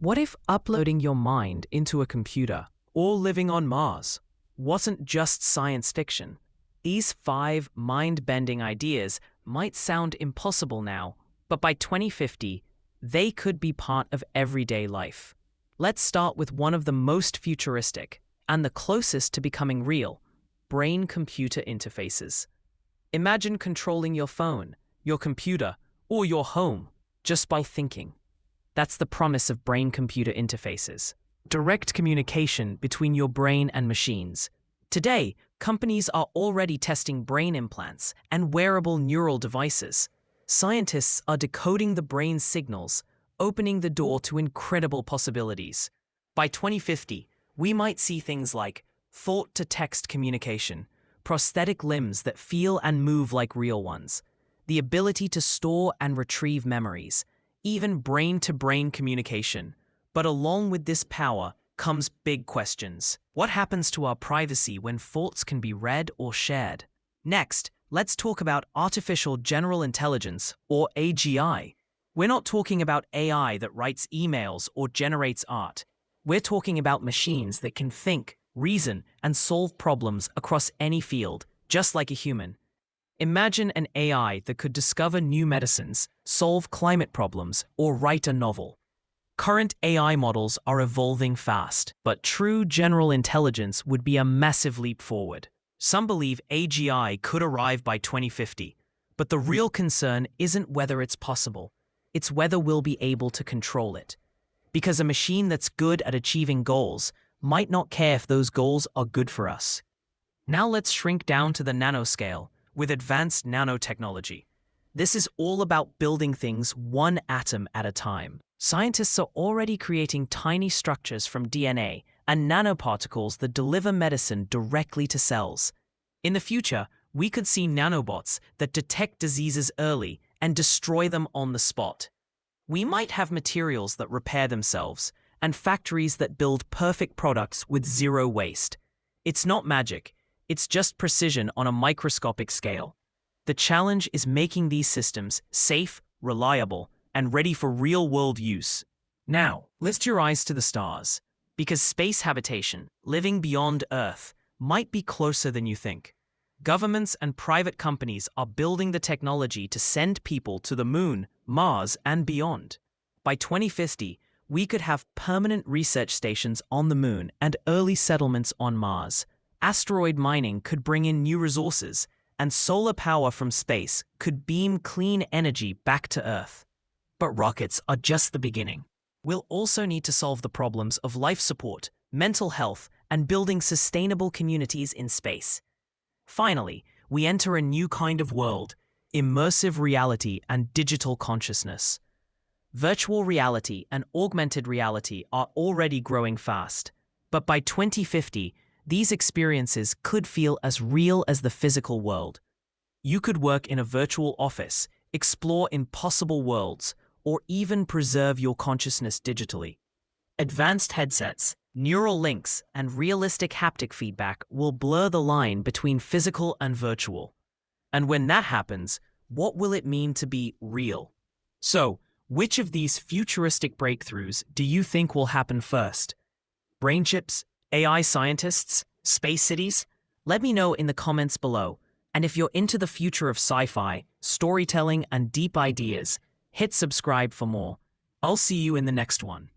What if uploading your mind into a computer or living on Mars wasn't just science fiction? These 5 mind-bending ideas might sound impossible now, but by 2050, they could be part of everyday life. Let's start with one of the most futuristic and the closest to becoming real: brain-computer interfaces. Imagine controlling your phone, your computer, or your home just by thinking. That's the promise of brain-computer interfaces. Direct communication between your brain and machines. Today, companies are already testing brain implants and wearable neural devices. Scientists are decoding the brain's signals, opening the door to incredible possibilities. By 2050, we might see things like thought-to-text communication, prosthetic limbs that feel and move like real ones, the ability to store and retrieve memories, even brain-to-brain communication. But along with this power comes big questions. What happens to our privacy when thoughts can be read or shared? Next, let's talk about artificial general intelligence, or AGI. We're not talking about AI that writes emails or generates art. We're talking about machines that can think, reason, and solve problems across any field, just like a human. Imagine an AI that could discover new medicines, solve climate problems, or write a novel. Current AI models are evolving fast, but true general intelligence would be a massive leap forward. Some believe AGI could arrive by 2050, but the real concern isn't whether it's possible, it's whether we'll be able to control it. Because a machine that's good at achieving goals might not care if those goals are good for us. Now let's shrink down to the nanoscale with advanced nanotechnology. This is all about building things one atom at a time. Scientists are already creating tiny structures from DNA and nanoparticles that deliver medicine directly to cells. In the future, we could see nanobots that detect diseases early and destroy them on the spot. We might have materials that repair themselves and factories that build perfect products with zero waste. It's not magic, it's just precision on a microscopic scale. The challenge is making these systems safe, reliable, and ready for real-world use. Now, lift your eyes to the stars, because space habitation, living beyond Earth, might be closer than you think. Governments and private companies are building the technology to send people to the Moon, Mars, and beyond. By 2050, we could have permanent research stations on the Moon and early settlements on Mars. Asteroid mining could bring in new resources, and solar power from space could beam clean energy back to Earth. But rockets are just the beginning. We'll also need to solve the problems of life support, mental health, and building sustainable communities in space. Finally, we enter a new kind of world: immersive reality and digital consciousness. Virtual reality and augmented reality are already growing fast, but by 2050, these experiences could feel as real as the physical world. You could work in a virtual office, explore impossible worlds, or even preserve your consciousness digitally. Advanced headsets, neural links, and realistic haptic feedback will blur the line between physical and virtual. And when that happens, what will it mean to be real? So, which of these futuristic breakthroughs do you think will happen first? Brain chips, AI scientists, space cities? Let me know in the comments below. And if you're into the future of sci-fi, storytelling, and deep ideas, hit subscribe for more. I'll see you in the next one.